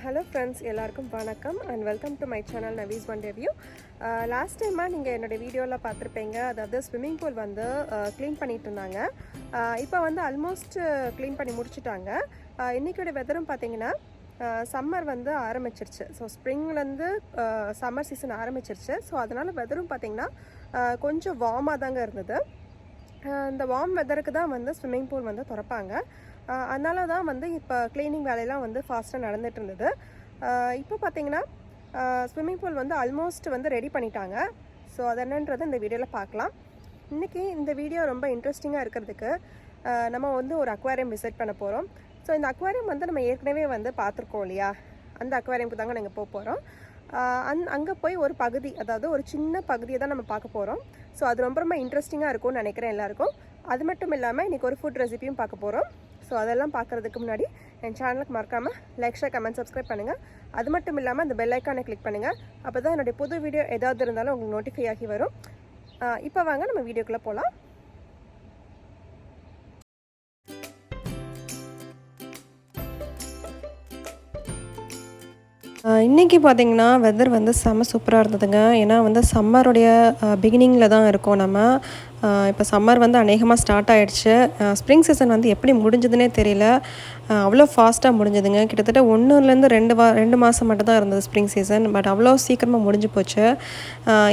Hello friends, எல்லாருக்கும் வணக்கம் and welcome to my channel Navi's One Day View. Last time நீங்கள் என்னோட வீடியோவில் பார்த்துருப்பீங்க, அதாவது ஸ்விம்மிங் பூல் வந்து க்ளீன் பண்ணிட்டு இருந்தாங்க. இப்போ வந்து ஆல்மோஸ்ட் க்ளீன் பண்ணி முடிச்சுட்டாங்க. இன்றைக்கோட வெதரும் பார்த்தீங்கன்னா சம்மர் வந்து ஆரம்பிச்சிருச்சு. ஸோ ஸ்ப்ரிங்லேருந்து சம்மர் சீசன் ஆரம்பிச்சிருச்சு. ஸோ அதனால் வெதரும் பார்த்திங்கன்னா கொஞ்சம் வார்மாக தாங்க இருந்தது. இந்த வார்ம் வெதருக்கு தான் வந்து ஸ்விம்மிங் பூல் வந்து திறப்பாங்க. அதனால தான் வந்து இப்போ க்ளீனிங் வேலையெல்லாம் வந்து ஃபாஸ்ட்டாக நடந்துகிட்டு இருந்தது. இப்போ பார்த்திங்கன்னா ஸ்விம்மிங் பூல் வந்து ஆல்மோஸ்ட் வந்து ரெடி பண்ணிட்டாங்க. ஸோ அது என்னன்றது இந்த வீடியோவில் பார்க்கலாம். இன்றைக்கி இந்த வீடியோ ரொம்ப இன்ட்ரெஸ்டிங்காக இருக்கிறதுக்கு நம்ம வந்து ஒரு அக்வாரியம் விசிட் பண்ண போகிறோம். ஸோ இந்த அக்வாரியம் வந்து நம்ம ஏற்கனவே வந்து பார்த்துருக்கோம் இல்லையா, அந்த அக்வாரியமுக்கு தாங்க நாங்கள் போக போகிறோம். அங்கே போய் ஒரு பகுதி, அதாவது ஒரு சின்ன பகுதியை தான் நம்ம பார்க்க போகிறோம். ஸோ அது ரொம்ப ரொம்ப இன்ட்ரெஸ்டிங்காக இருக்கும்னு நினைக்கிறேன் எல்லாருக்கும். அது மட்டும் இல்லாமல் இன்றைக்கி ஒரு ஃபுட் ரெசிபியும் பார்க்க போகிறோம். ஸோ அதெல்லாம் பார்க்குறதுக்கு முன்னாடி என் சேனலுக்கு மறக்காமல் லைக், ஷேர், கமெண்ட், சப்ஸ்கிரைப் பண்ணுங்கள். அது மட்டும் இல்லாமல் அந்த பெல் ஐக்கானை கிளிக் பண்ணுங்கள். அப்போ தான் என்னுடைய புது வீடியோ ஏதாவது இருந்தாலும் உங்களுக்கு நோட்டிஃபை ஆகி வரும். இப்போ வாங்க நம்ம வீடியோக்குள்ளே போகலாம். இன்றைக்கி பார்த்திங்கன்னா வெதர் வந்து செம்ம சூப்பராக இருந்ததுங்க. ஏன்னா வந்து சம்மருடைய பிகினிங்கில் தான் இருக்கோம் நம்ம. இப்போ சம்மர் வந்து அநேகமாக ஸ்டார்ட் ஆகிடுச்சு. ஸ்ப்ரிங் சீசன் வந்து எப்படி முடிஞ்சதுன்னே தெரியல, அவ்வளோ ஃபாஸ்ட்டாக முடிஞ்சதுங்க. கிட்டத்தட்ட 1லேருந்து 2 மாதம் மட்டும் தான் இருந்தது ஸ்ப்ரிங் சீசன். பட் அவ்வளோ சீக்கிரமாக முடிஞ்சு போச்சு.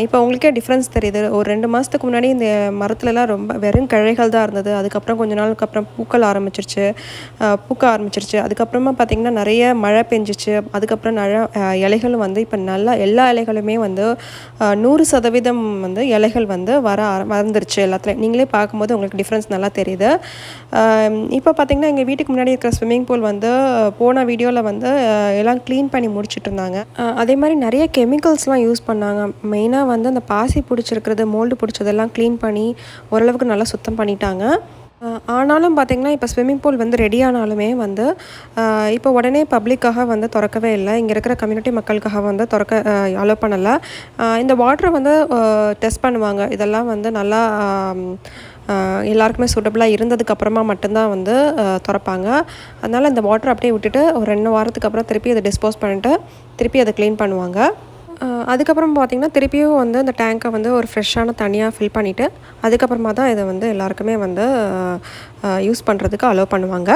இப்போ உங்களுக்கே டிஃப்ரென்ஸ் தெரியுது. ஒரு 2 மாதத்துக்கு முன்னாடி இந்த மரத்துலலாம் ரொம்ப வெறும் கிளைகள் தான் இருந்தது. அதுக்கப்புறம் கொஞ்ச நாளுக்கு அப்புறம் பூக்க ஆரம்பிச்சிருச்சு. அதுக்கப்புறமா பார்த்திங்கன்னா நிறைய மழை பெஞ்சிச்சு. அதுக்கப்புறம் நிறைய இலைகளும் வந்து இப்போ நல்லா எல்லா இலைகளுமே வந்து 100% வந்து இலைகள் வந்து வந்துருச்சு எல்லாத்துலேயும். நீங்களே பார்க்கும்போது உங்களுக்கு டிஃப்ரென்ஸ் நல்லா தெரியுது. இப்போ பார்த்திங்கன்னா எங்கள் வீட்டுக்கு முன்னாடி இருக்கிற ஸ்விம்மிங் பூல் வந்து போன வீடியோவில் வந்து எல்லாம் க்ளீன் பண்ணி முடிச்சுட்டு இருந்தாங்க. அதே மாதிரி நிறைய கெமிக்கல்ஸ்லாம் யூஸ் பண்ணாங்க. மெயினாக வந்து அந்த பாசி பிடிச்சிருக்கிறது, மோல்டு பிடிச்சதெல்லாம் க்ளீன் பண்ணி ஓரளவுக்கு நல்லா சுத்தம் பண்ணிட்டாங்க. ஆனாலும் பார்த்திங்கன்னா இப்போ ஸ்விம்மிங் பூல் வந்து ரெடி ஆனாலுமே வந்து இப்போ உடனே பப்ளிக்காக வந்து திறக்கவே இல்லை. இங்கே இருக்கிற கம்யூனிட்டி மக்களுக்காக வந்து திறக்க அலோவ் பண்ணலை. இந்த வாட்டரை வந்து டெஸ்ட் பண்ணுவாங்க. இதெல்லாம் வந்து நல்லா எல்லாருக்குமே சூட்டபுளாக இருந்ததுக்கப்புறமா மட்டும்தான் வந்து திறப்பாங்க. அதனால் இந்த வாட்டரை அப்படியே விட்டுட்டு ஒரு 2 வாரத்துக்கு அப்புறம் திருப்பி அதை டிஸ்போஸ் பண்ணிட்டு திருப்பி அதை க்ளீன் பண்ணுவாங்க. அதுக்கப்புறம் பார்த்திங்கன்னா திருப்பியும் வந்து அந்த டேங்கை வந்து ஒரு ஃப்ரெஷ்ஷான தனியாக ஃபில் பண்ணிவிட்டு அதுக்கப்புறமா தான் இதை வந்து எல்லாருக்குமே வந்து யூஸ் பண்ணுறதுக்கு அலோவ் பண்ணுவாங்க.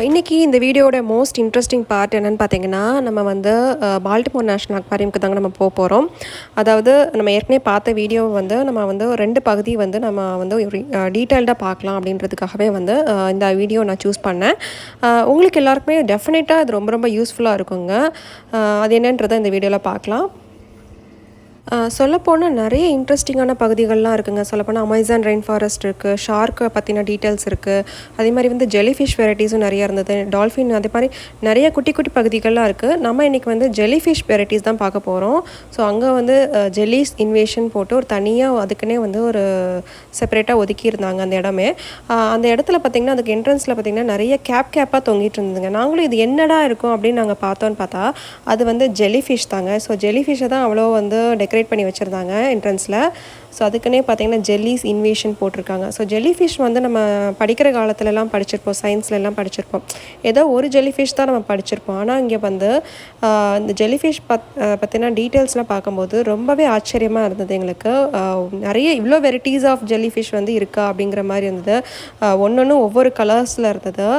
இன்றைக்கி இந்த வீடியோட மோஸ்ட் இன்ட்ரெஸ்டிங் பார்ட் என்னென்னு பார்த்தீங்கன்னா, நம்ம வந்து பால்டிமோர் நேஷ்னல் அக்வாரியமுக்கு தாங்க நம்ம போகிறோம். அதாவது நம்ம ஏற்கனவே பார்த்த வீடியோ வந்து நம்ம வந்து 2 பகுதி வந்து நம்ம வந்து டீட்டெயில்டாக பார்க்கலாம் அப்படின்றதுக்காகவே வந்து இந்த வீடியோ நான் சூஸ் பண்ணேன். உங்களுக்கு எல்லாருக்குமே டெஃபினட்டாக அது ரொம்ப ரொம்ப யூஸ்ஃபுல்லாக இருக்குங்க. அது என்னன்றதை இந்த வீடியோவில் பார்க்கலாம். சொல்லப்போனால் நிறைய இன்ட்ரெஸ்டிங்கான பகுதிகள்லாம் இருக்குங்க. சொல்லப்போனால் அமேசான் ரெயின் ஃபாரஸ்ட் இருக்குது, ஷார்க்கை பற்றின டீட்டெயில்ஸ் இருக்குது. அதே மாதிரி வந்து ஜெல்லிஃபிஷ் வெரைட்டிஸும் நிறையா இருந்தது, டால்ஃபின், அதே மாதிரி நிறைய குட்டி குட்டி பகுதிகள்லாம் இருக்குது. நம்ம இன்றைக்கி வந்து ஜெல்லிஃபிஷ் வெரைட்டிஸ் தான் பார்க்க போகிறோம். ஸோ அங்கே வந்து ஜெல்லிஸ் இன்வேஷன் போட்டு ஒரு தனியாக அதுக்குன்னே வந்து ஒரு செப்பரேட்டாக ஒதுக்கியிருந்தாங்க அந்த இடமே. அந்த இடத்துல பார்த்திங்கன்னா அதுக்கு என்ட்ரன்ஸில் பார்த்திங்கன்னா நிறைய கேப்பாக தொங்கிட்டு இருந்ததுங்க. நாங்களும் இது என்னடா இருக்கும் அப்படின்னு நாங்கள் பார்த்தோன்னு பார்த்தா அது வந்து ஜெல்லிஃபிஷ் தாங்க. ஸோ ஜெல்லிஃபிஷ்ஷை தான் அவ்வளோ வந்து டெக்கரேட் பண்ணி வச்சுருந்தாங்க என்ட்ரன்ஸில். ஸோ அதுக்குன்னே பார்த்திங்கன்னா ஜெல்லிஸ் இன்வேஷன் போட்டிருக்காங்க. ஸோ ஜெல்லிஃபிஷ் வந்து நம்ம படிக்கிற காலத்துலலாம் படிச்சிருப்போம், சயின்ஸ்லலாம் படிச்சிருப்போம். ஏதோ ஒரு ஜெல்லிஃபிஷ் தான் நம்ம படிச்சிருப்போம். ஆனால் இங்கே வந்து இந்த ஜெல்லிஃபிஷ் பற்றின டீட்டெயில்ஸ்லாம் பார்க்கும்போது ரொம்பவே ஆச்சரியமாக இருந்தது எங்களுக்கு. நிறைய இவ்வளோ வெரைட்டிஸ் ஆஃப் ஜெல்லிஃபிஷ் வந்து இருக்கா அப்படிங்கிற மாதிரி இருந்தது. ஒவ்வொன்றும் ஒவ்வொரு கலர்ஸில் இருந்தது.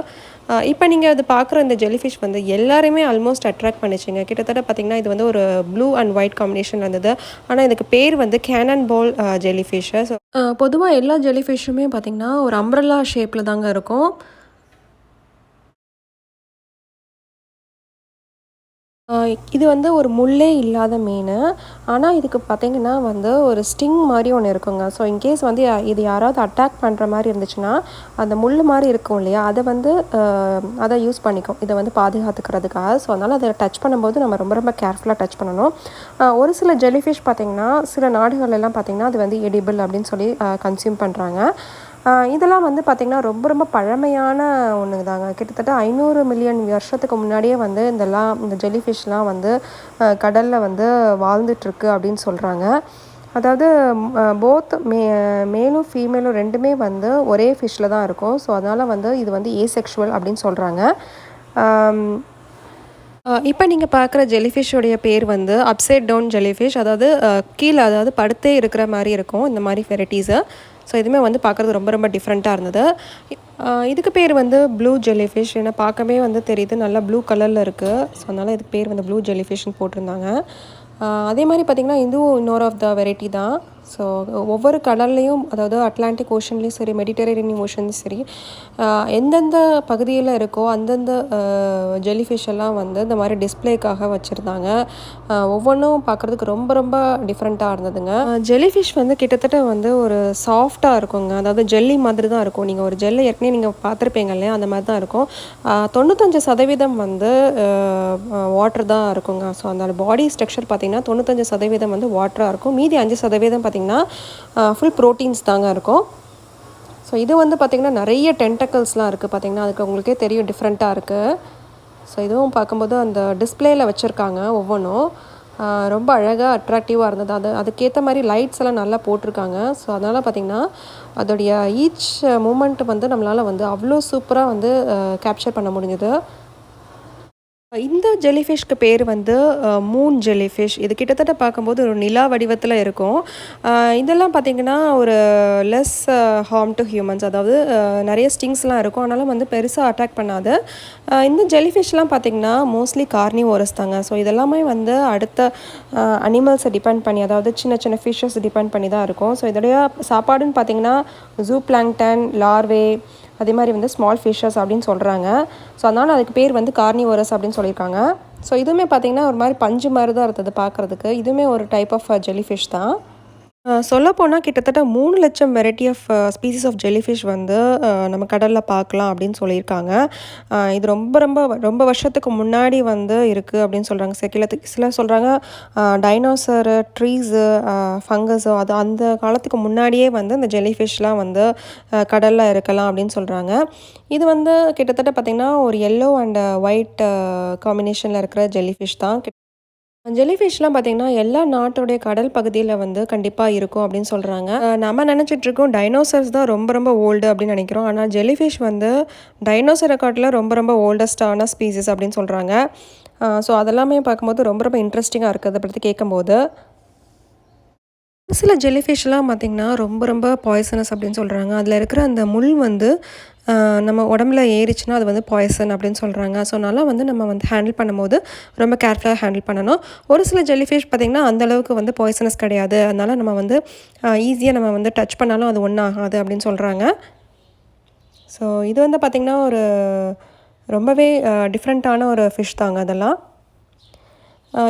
இப்போ நீங்கள் அது பார்க்குற இந்த ஜெல்லிஃபிஷ் வந்து எல்லாருமே ஆல்மோஸ்ட் அட்ராக்ட் பண்ணிச்சிங்க. கிட்டத்தட்ட பார்த்திங்கன்னா இது வந்து ஒரு ப்ளூ அண்ட் ஒயிட் காம்பினேஷன் இருந்தது. ஆனால் இதுக்கு பேர் வந்து கேனன் பால் ஜெல்லிஃபிஷ்ஷு. ஸோ பொதுவாக எல்லா ஜெல்லிஃபிஷ்ஷுமே பார்த்திங்கன்னா ஒரு அம்ப்ரெல்லா ஷேப்பில் தாங்க இருக்கும். இது வந்து ஒரு முள்ளே இல்லாத மீன். ஆனால் இதுக்கு பார்த்திங்கன்னா வந்து ஒரு ஸ்டிங் மாதிரி ஒன்று இருக்குங்க. ஸோ இன்கேஸ் வந்து இது யாராவது அட்டாக் பண்ணுற மாதிரி இருந்துச்சுன்னா அந்த முள் மாதிரி இருக்கும் இல்லையா, அதை வந்து அதை யூஸ் பண்ணிக்கும், இதை வந்து பாதுகாத்துக்கிறதுக்காக. ஸோ அதனால் அதை டச் பண்ணும்போது நம்ம ரொம்ப ரொம்ப கேர்ஃபுல்லாக டச் பண்ணணும். ஒரு சில ஜெல்லிஃபிஷ் பார்த்திங்கன்னா சில நாடுகளெல்லாம் பார்த்திங்கன்னா அது வந்து எடிபிள் அப்படின்னு சொல்லி கன்சியூம் பண்ணுறாங்க. இதெல்லாம் வந்து பார்த்திங்கன்னா ரொம்ப ரொம்ப பழமையான ஒன்று தாங்க. கிட்டத்தட்ட 500 மில்லியன் வருஷத்துக்கு முன்னாடியே வந்து இந்த ஜெல்லிஃபிஷ்லாம் வந்து கடலில் வந்து வாழ்ந்துட்டுருக்கு அப்படின்னு சொல்கிறாங்க. அதாவது போத் மேலும் ஃபீமேலும் ரெண்டுமே வந்து ஒரே ஃபிஷ்ஷில் தான் இருக்கும். ஸோ அதனால் வந்து இது வந்து ஏசெக்ஷுவல் அப்படின்னு சொல்கிறாங்க. இப்போ நீங்கள் பார்க்குற ஜெல்லிஃபிஷ்ஷோடைய பேர் வந்து அப்சைட் டவுன் ஜெல்லிஃபிஷ். அதாவது கீழே, அதாவது படுத்தே இருக்கிற மாதிரி இருக்கும் இந்த மாதிரி வெரைட்டிஸு. ஸோ இதுவுமே வந்து பார்க்குறது ரொம்ப ரொம்ப டிஃப்ரெண்ட்டாக இருந்தது. இதுக்கு பேர் வந்து ப்ளூ ஜெல்லிஃபிஷ். ஏன்னா பார்க்கவே வந்து தெரியுது, நல்லா ப்ளூ கலரில் இருக்குது. ஸோ அதனால் இதுக்கு பேர் வந்து ப்ளூ ஜெல்லிஃபிஷ்னு போட்டிருந்தாங்க. அதே மாதிரி பார்த்திங்கன்னா இதுவும் இன்னொரு ஆஃப் த வெரைட்டி தான். ஸோ ஒவ்வொரு கடல்லையும், அதாவது அட்லாண்டிக் ஓஷன்லேயும் சரி, மெடிட்டரேனியன் ஓஷன்லேயும் சரி, எந்தெந்த பகுதியில் இருக்கோ அந்தந்த ஜெல்லிஃபிஷ் எல்லாம் வந்து இந்த மாதிரி டிஸ்பிளேக்காக வச்சுருந்தாங்க. ஒவ்வொன்றும் பார்க்குறதுக்கு ரொம்ப ரொம்ப டிஃப்ரெண்ட்டாக இருந்ததுங்க. ஜெல்லிஃபிஷ் வந்து கிட்டத்தட்ட வந்து ஒரு சாஃப்டாக இருக்குங்க. அதாவது ஜெல்லி மாதிரி தான் இருக்கும். நீங்கள் ஒரு ஜெல்லை ஏற்கனவே நீங்கள் பார்த்துருப்பீங்க இல்லையா, அந்த மாதிரி தான் இருக்கும். 95% வந்து வாட்டர் தான் இருக்குங்க. ஸோ அந்த பாடி ஸ்ட்ரக்சர் பார்த்திங்கன்னா 95% வந்து வாட்டராக இருக்கும். மீதி 5% பார்த்திங்கன்னா ஃபுல் ப்ரோட்டீன்ஸ் தாங்க இருக்கும். ஸோ இது வந்து பார்த்திங்கன்னா நிறைய டென்டக்கல்ஸ்லாம் இருக்குது. பார்த்திங்கன்னா அதுக்கு உங்களுக்கே தெரியும், டிஃப்ரெண்ட்டாக இருக்குது. ஸோ இதுவும் பார்க்கும்போது அந்த டிஸ்பிளேயில் வச்சுருக்காங்க ஒவ்வொன்றும். ரொம்ப அழகாக அட்ராக்டிவாக இருந்தது. அதுக்கேற்ற மாதிரி லைட்ஸ் எல்லாம் நல்லா போட்டிருக்காங்க. ஸோ அதனால் பார்த்திங்கன்னா அதோடைய ஈச் மூமெண்ட் வந்து நம்மளால் வந்து அவ்வளோ சூப்பராக வந்து கேப்சர் பண்ண முடிஞ்சது. இந்த ஜெல்லிஃபிஷ்க்கு பேர் வந்து மூன் ஜெல்லிஃபிஷ். இது கிட்டத்தட்ட பார்க்கும்போது ஒரு நிலா வடிவத்தில் இருக்கும். இதெல்லாம் பார்த்திங்கன்னா ஒரு லெஸ் ஹார்ம் டு ஹியூமன்ஸ். அதாவது நிறைய ஸ்டிங்ஸ்லாம் இருக்கும், ஆனாலும் வந்து பெருசாக அட்டாக் பண்ணாது. இந்த ஜெல்லிஃபிஷ்லாம் பார்த்திங்கன்னா மோஸ்ட்லி கார்னிவோரஸ் தாங்க. ஸோ இதெல்லாமே வந்து அடுத்த அனிமல்ஸை டிபெண்ட் பண்ணி, அதாவது சின்ன சின்ன ஃபிஷ்ஷஸ் டிபெண்ட் பண்ணி தான் இருக்கும். ஸோ இதோடைய சாப்பாடுன்னு பார்த்திங்கன்னா ஜூ பிளாங்டன், லார்வே, அதே மாதிரி வந்து ஸ்மால் ஃபிஷ்ஷஸ் அப்படின்னு சொல்கிறாங்க. ஸோ அதனால் அதுக்கு பேர் வந்து கார்னிவோரஸ் அப்படின்னு சொல்லியிருக்காங்க. ஸோ இதுவுமே பார்த்திங்கன்னா ஒரு மாதிரி பஞ்சு மாதிரி தான் இருந்தது பார்க்குறதுக்கு. இதுவுமே ஒரு டைப் ஆஃப் ஜெல்லிஃபிஷ் தான். சொல்லப்போனால் கிட்டத்தட்ட 3 லட்சம் variety of species of jellyfish வந்து நம்ம கடலில் பார்க்கலாம் அப்படின்னு சொல்லியிருக்காங்க. இது ரொம்ப ரொம்ப ரொம்ப வருஷத்துக்கு முன்னாடி வந்து இருக்குது அப்படின்னு சொல்கிறாங்க. சிலர் சொல்கிறாங்க டைனோசரு, ட்ரீஸு, ஃபங்கஸு, அது அந்த காலத்துக்கு முன்னாடியே வந்து இந்த ஜெல்லிஃபிஷ்லாம் வந்து கடலில் இருக்கலாம் அப்படின்னு சொல்கிறாங்க. இது வந்து கிட்டத்தட்ட பார்த்திங்கன்னா ஒரு எல்லோ அண்ட் ஒயிட் காம்பினேஷனில் இருக்கிற ஜெல்லிஃபிஷ் தான். ஜெல்லிஃபிஷ்லாம் பார்த்திங்கன்னா எல்லா நாட்டுடைய கடல் பகுதியில் வந்து கண்டிப்பாக இருக்கும் அப்படின்னு சொல்கிறாங்க. நம்ம நினச்சிட்ருக்கோம் டைனோசர்ஸ் தான் ரொம்ப ரொம்ப ஓல்டு அப்படின்னு நினைக்கிறோம். ஆனால் ஜெல்லிஃபிஷ் வந்து டைனோசரை காட்டில் ரொம்ப ரொம்ப ஓல்டஸ்டான ஸ்பீசிஸ் அப்படின்னு சொல்கிறாங்க. ஸோ அதெல்லாமே பார்க்கும்போது ரொம்ப ரொம்ப இன்ட்ரெஸ்டிங்காக இருக்குது அதை பற்றி கேட்கும்போது. சில ஜெல்லிஃபிஷ்லாம் பார்த்திங்கன்னா ரொம்ப ரொம்ப பாய்சனஸ் அப்படின்னு சொல்கிறாங்க. அதில் இருக்கிற அந்த முள் வந்து நம்ம உடம்புல ஏறிச்சுன்னா அது வந்து பாய்சன் அப்படின்னு சொல்கிறாங்க. ஸோ அதனால் வந்து நம்ம வந்து ஹேண்டில் பண்ணும்போது ரொம்ப கேர்ஃபுல்லாக ஹேண்டில் பண்ணணும். ஒரு சில ஜெல்லிஃபிஷ் பார்த்திங்கன்னா அந்தளவுக்கு வந்து பாய்சனஸ் கிடையாது. அதனால் நம்ம வந்து ஈஸியாக நம்ம வந்து டச் பண்ணாலும் அது ஒன்றும் ஆகாது அப்படின்னு சொல்கிறாங்க. ஸோ இது வந்து பார்த்திங்கன்னா ஒரு ரொம்பவே டிஃப்ரெண்ட்டான ஒரு ஃபிஷ் தாங்க அதெல்லாம்.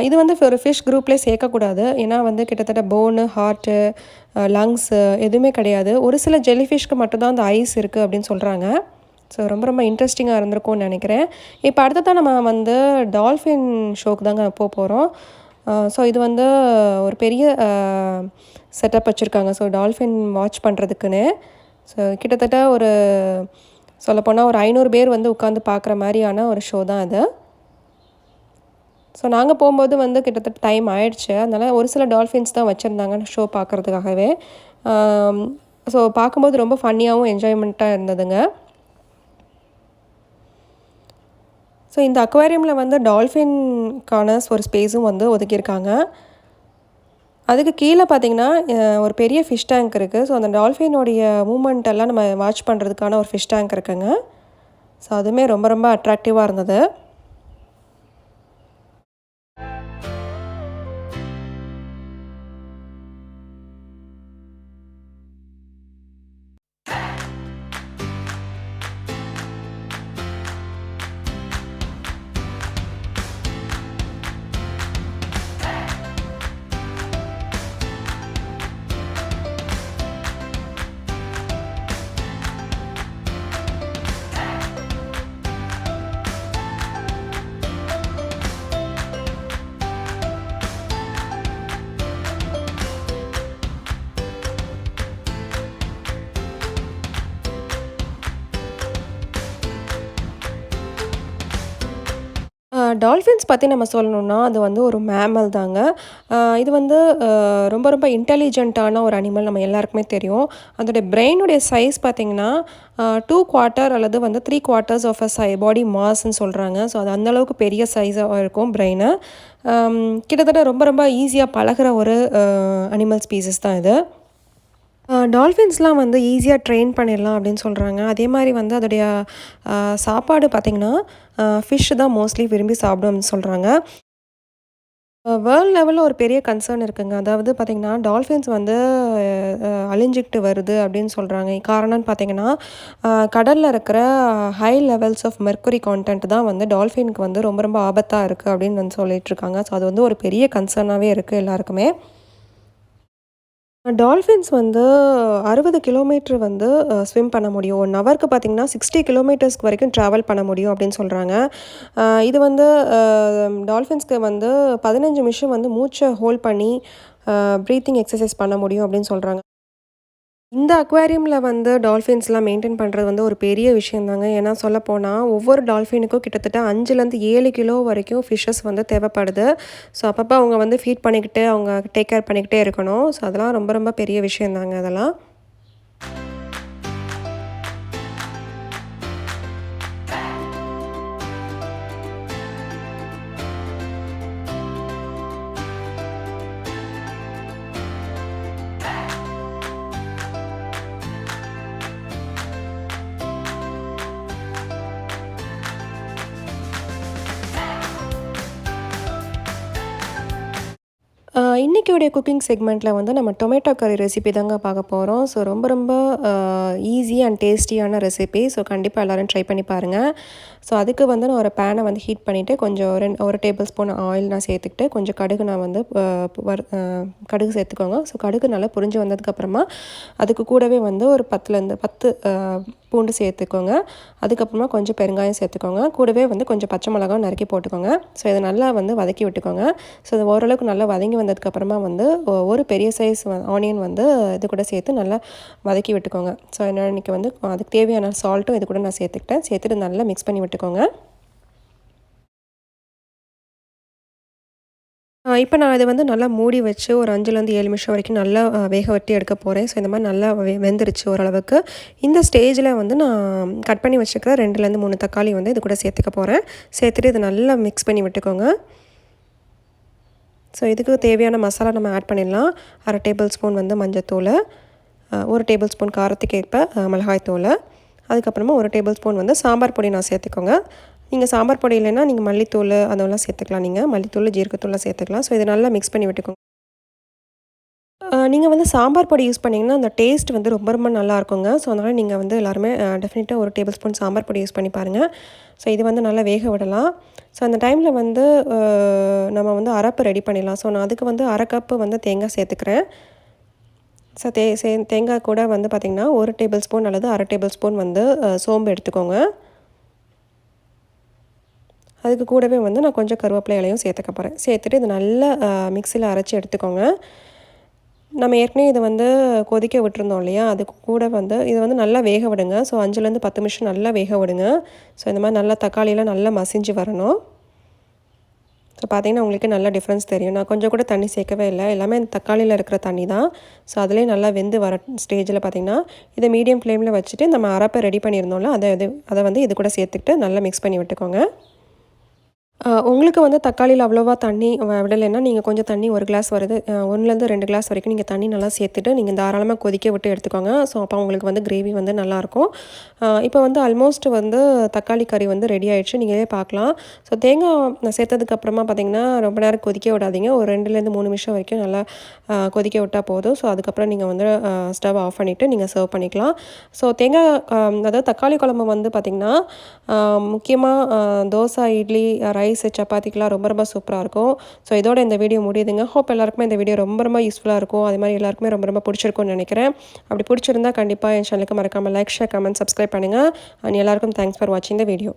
இது வந்து ஒரு ஃபிஷ் குரூப்லேயே சேர்க்கக்கூடாது. ஏன்னா வந்து கிட்டத்தட்ட போனு, ஹார்ட்டு, லங்ஸு எதுவுமே கிடையாது. ஒரு சில ஜெல்லிஃபிஷ்க்கு மட்டும்தான் அந்த ஐஸ் இருக்குது அப்படின்னு சொல்கிறாங்க. ஸோ ரொம்ப ரொம்ப இன்ட்ரெஸ்டிங்காக இருந்திருக்கும்னு நினைக்கிறேன். இப்போ அடுத்ததான் நம்ம வந்து டால்ஃபின் ஷோக்கு தாங்க போகிறோம். ஸோ இது வந்து ஒரு பெரிய செட்டப் வச்சுருக்காங்க. ஸோ டால்ஃபின் வாட்ச் பண்ணுறதுக்குன்னு. ஸோ கிட்டத்தட்ட ஒரு சொல்லப்போனால் ஒரு 500 பேர் வந்து உட்காந்து பார்க்குற மாதிரியான ஒரு ஷோ தான் அது. ஸோ நாங்கள் போகும்போது வந்து கிட்டத்தட்ட டைம் ஆயிடுச்சு. அதனால் ஒரு சில டால்ஃபின்ஸ் தான் வச்சுருந்தாங்க ஷோ பார்க்குறதுக்காகவே. ஸோ பார்க்கும்போது ரொம்ப ஃபன்னியாகவும் என்ஜாய்மெண்ட்டாக இருந்ததுங்க. ஸோ இந்த அக்வாரியமில் வந்து டால்ஃபின்கான ஒரு ஸ்பேஸும் வந்து ஒதுக்கியிருக்காங்க. அதுக்கு கீழே பார்த்திங்கன்னா ஒரு பெரிய ஃபிஷ் டேங்க் இருக்குது. ஸோ அந்த டால்ஃபினோடைய மூமெண்ட் எல்லாம் நம்ம வாட்ச் பண்ணுறதுக்கான ஒரு ஃபிஷ் டேங்க் இருக்குங்க. ஸோ அதுவுமே ரொம்ப ரொம்ப அட்ராக்டிவாக இருந்தது. டால்ஃபின்ஸ் பற்றி நம்ம சொல்லணும்னா அது வந்து ஒரு மேமல் தாங்க. இது வந்து ரொம்ப ரொம்ப இன்டெலிஜென்ட்டான ஒரு அனிமல் நம்ம எல்லாருக்குமே தெரியும். அதோடைய பிரெயினுடைய சைஸ் பார்த்திங்கன்னா 2 குவார்ட்டர் அல்லது வந்து 3 குவார்ட்டர்ஸ் ஆஃப் அ பாடி மாஸ்ன்னு சொல்கிறாங்க. ஸோ அது அந்தளவுக்கு பெரிய சைஸாக இருக்கும் பிரெயினு. கிட்டத்தட்ட ரொம்ப ரொம்ப ஈஸியாக பழகிற ஒரு அனிமல் ஸ்பீசிஸ் தான் இது. டால்ஃபின்ஸ்லாம் வந்து ஈஸியாக ட்ரெயின் பண்ணிடலாம் அப்படின்னு சொல்கிறாங்க. அதே மாதிரி வந்து அதோடைய சாப்பாடு பார்த்திங்கன்னா ஃபிஷ் தான் மோஸ்ட்லி விரும்பி சாப்பிடும்னு சொல்கிறாங்க. வேர்ல்ட் லெவலில் ஒரு பெரிய கன்சர்ன் இருக்குங்க. அதாவது பார்த்திங்கன்னா டால்ஃபின்ஸ் வந்து அழிஞ்சிக்கிட்டு வருது அப்படின்னு சொல்கிறாங்க. காரணம்னு பார்த்திங்கன்னா கடலில் இருக்கிற high levels of mercury content தான் வந்து டால்ஃபினுக்கு வந்து ரொம்ப ரொம்ப ஆபத்தாக இருக்குது அப்படின்னு வந்து சொல்லிகிட்ருக்காங்க. ஸோ அது வந்து ஒரு பெரிய கன்சர்னாகவே இருக்குது எல்லாருக்குமே. டால்ஃபின்ஸ் வந்து 60 கிலோமீட்டர் வந்து ஸ்விம் பண்ண முடியும். 1 ஹவருக்கு பார்த்திங்கன்னா 60 கிலோமீட்டர்ஸ்க்கு வரைக்கும் ட்ராவல் பண்ண முடியும் அப்படின்னு சொல்கிறாங்க. இது வந்து டால்ஃபின்ஸ்க்கு வந்து 15 நிமிஷம் வந்து மூச்சை ஹோல்ட் பண்ணி ப்ரீத்திங் எக்ஸசைஸ் பண்ண முடியும் அப்படின்னு சொல்கிறாங்க. இந்த அக்வாரியமில் வந்து டால்ஃபின்ஸ்லாம் மெயின்டைன் பண்ணுறது வந்து ஒரு பெரிய விஷயந்தாங்க. ஏன்னா சொல்லப்போனால் ஒவ்வொரு டால்ஃபினுக்கும் கிட்டத்தட்ட 5லேருந்து 7 கிலோ வரைக்கும் ஃபிஷ்ஷஸ் வந்து தேவைப்படுது. ஸோ அப்பப்போ அவங்க வந்து ஃபீட் பண்ணிக்கிட்டு அவங்க டேக் கேர் பண்ணிக்கிட்டே இருக்கணும். ஸோ அதெல்லாம் ரொம்ப ரொம்ப பெரிய விஷயந்தாங்க அதெல்லாம். இன்றைக்கியோடைய குக்கிங் செக்மெண்ட்டில் வந்து நம்ம டொமேட்டோ கறி ரெசிபி தாங்க பார்க்க போகிறோம். ஸோ ரொம்ப ரொம்ப ஈஸி அண்ட் டேஸ்டியான ரெசிபி. ஸோ கண்டிப்பாக எல்லோரும் ட்ரை பண்ணி பாருங்கள். ஸோ அதுக்கு வந்து நான் ஒரு பேனை வந்து ஹீட் பண்ணிவிட்டு கொஞ்சம் 1 டேபிள் ஸ்பூன் ஆயில் நான் சேர்த்துக்கிட்டு கொஞ்சம் கடுகு நான் வந்து கடுகு சேர்த்துக்கோங்க. ஸோ கடுகு நல்லா பொரிஞ்சு வந்ததுக்கப்புறமா அதுக்கு கூடவே வந்து ஒரு 10 பூண்டு சேர்த்துக்கோங்க. அதுக்கப்புறமா கொஞ்சம் பெருங்காயம் சேர்த்துக்கோங்க. கூடவே வந்து கொஞ்சம் பச்சை மிளகாய் நறுக்கி போட்டுக்கோங்க. ஸோ இதை நல்லா வந்து வதக்கி விட்டுக்கோங்க. ஸோ இது ஓரளவுக்கு நல்லா வதங்கி வந்ததுக்கப்புறமா வந்து ஒரு பெரிய சைஸ் ஆனியன் வந்து இது கூட சேர்த்து நல்லா வதக்கி விட்டுக்கோங்க. ஸோ இன்றைக்கி வந்து அதுக்கு தேவையான சால்ட்டும் இது கூட நான் சேர்த்துட்டு நல்லா மிக்ஸ் பண்ணி விட்டுக்கோங்க. இப்போ நான் இதை வந்து நல்லா மூடி வச்சு ஒரு 5லேருந்து 7 நிமிஷம் வரைக்கும் நல்லா வேக வெட்டி எடுக்க போகிறேன். ஸோ இந்த மாதிரி நல்லா வெந்துருச்சு ஓரளவுக்கு. இந்த ஸ்டேஜில் வந்து நான் கட் பண்ணி வச்சுருக்கிற 2லேருந்து 3 தக்காளி வந்து இது கூட சேர்த்துக்க போகிறேன். சேர்த்துட்டு இதை நல்லா மிக்ஸ் பண்ணி விட்டுக்கோங்க. ஸோ இதுக்கு தேவையான மசாலா நம்ம ஆட் பண்ணிடலாம். 1/2 டேபிள் ஸ்பூன் வந்து மஞ்சத்தூள், 1 டேபிள் ஸ்பூன் காரத்துக்கு ஏற்ப மிளகாய்த்தூள், அதுக்கப்புறமா 1 டேபிள் ஸ்பூன் வந்து சாம்பார் பொடி நான் சேர்த்துக்கோங்க. நீங்கள் சாம்பார் பொடி இல்லைன்னா நீங்கள் மல்லித்தூள் அதெல்லாம் சேர்த்துக்கலாம். நீங்கள் மல்லித்தூள் ஜீரகத்தூள்லாம் சேர்த்துக்கலாம். ஸோ இதை நல்லா மிக்ஸ் பண்ணி விட்டுக்கோங்க. நீங்கள் வந்து சாம்பார் பொடி யூஸ் பண்ணிங்கன்னா அந்த டேஸ்ட் வந்து ரொம்ப ரொம்ப நல்லாயிருக்குங்க. ஸோ அதனால் நீங்கள் வந்து எல்லாருமே டெஃபினட்டாக 1 டேபிள் ஸ்பூன் சாம்பார் பொடி யூஸ் பண்ணி பாருங்கள். ஸோ இது வந்து நல்லா வேக விடலாம். ஸோ அந்த டைமில் வந்து நம்ம வந்து அரப்பு ரெடி பண்ணிடலாம். ஸோ நான் அதுக்கு வந்து 1/2 கப்பு வந்து தேங்காய் சேர்த்துக்கிறேன். ஸோ தேங்காய் கூட வந்து பார்த்திங்கன்னா 1 டேபிள் ஸ்பூன் அல்லது 1/2 டேபிள் ஸ்பூன் வந்து சோம்பு எடுத்துக்கோங்க. அதுக்கு கூடவே வந்து நான் கொஞ்சம் கருவேப்பிலை இலையும் சேர்த்துக்க போகிறேன். சேர்த்துட்டு இது நல்லா மிக்சியில் அரைச்சி எடுத்துக்கோங்க. நம்ம ஏற்கனவே இதை வந்து கொதிக்க விட்டுருந்தோம் இல்லையா, அதுக்கு கூட வந்து இதை வந்து நல்லா வேக விடுங்க. ஸோ 5லேருந்து 10 நிமிஷம் நல்லா வேக விடுங்க. ஸோ இந்த மாதிரி நல்லா தக்காளியெலாம் நல்லா மசிஞ்சு வரணும். ஸோ பார்த்திங்கன்னா உங்களுக்கு நல்லா டிஃப்ரென்ஸ் தெரியும். நான் கொஞ்சம் கூட தண்ணி சேர்க்கவே இல்லை, எல்லாமே தக்காளியில் இருக்கிற தண்ணி தான். ஸோ அதிலே நல்லா வெந்து வர ஸ்டேஜில் பார்த்திங்கன்னா இதை மீடியம் ஃப்ளேமில் வச்சுட்டு நம்ம அரப்பை ரெடி பண்ணியிருந்தோம்ல அதை வந்து இது கூட சேர்த்துக்கிட்டு நல்லா மிக்ஸ் பண்ணி விட்டுக்கோங்க. உங்களுக்கு வந்து தக்காளியில் அவ்வளோவா தண்ணி விடலைன்னா நீங்கள் கொஞ்சம் தண்ணி 1 கிளாஸ் வருது 1லேருந்து 2 கிளாஸ் வரைக்கும் நீங்கள் தண்ணி நல்லா சேர்த்துட்டு நீங்கள் தாராளமாக கொதிக்க விட்டு எடுத்துக்கோங்க. ஸோ அப்போ உங்களுக்கு வந்து கிரேவி வந்து நல்லாயிருக்கும். இப்போ வந்து ஆல்மோஸ்ட் வந்து தக்காளி கறி வந்து ரெடி ஆகிடுச்சு, நீங்களே பார்க்கலாம். ஸோ தேங்காய் சேர்த்ததுக்கப்புறமா பார்த்திங்கன்னா ரொம்ப நேரம் கொதிக்க விடாதீங்க. ஒரு 2லேருந்து 3 நிமிஷம் வரைக்கும் நல்லா கொதிக்க விட்டால் போதும். ஸோ அதுக்கப்புறம் நீங்கள் வந்து ஸ்டவ் ஆஃப் பண்ணிவிட்டு நீங்கள் சர்வ் பண்ணிக்கலாம். ஸோ தேங்காய் அதாவது தக்காளி குழம்பு வந்து பார்த்திங்கன்னா முக்கியமாக தோசை, இட்லி, ரைஸ், சப்பாத்திக்கெலாம் ரொம்ப ரொம்ப சூப்பராக இருக்கும். ஸோ இதோட இந்த வீடியோ முடியுதுங்க. ஹோப் எல்லாருக்குமே இந்த வீடியோ ரொம்ப ரொம்ப யூஸ்ஃபுல்லாக இருக்கும். அதே மாதிரி எல்லாருக்குமே ரொம்ப ரொம்ப பிடிச்சிருக்கும்னு நினைக்கிறேன். அப்படி பிடிச்சிருந்தா கண்டிப்பாக என் சேனலுக்கு மறக்காமல் லைக், ஷேர், கமெண்ட், சப்ஸ்கிரைப் பண்ணுங்கள். அண்ட் எல்லாருக்கும் தேங்க்ஸ் ஃபார் வாட்சிங் த வீடியோ.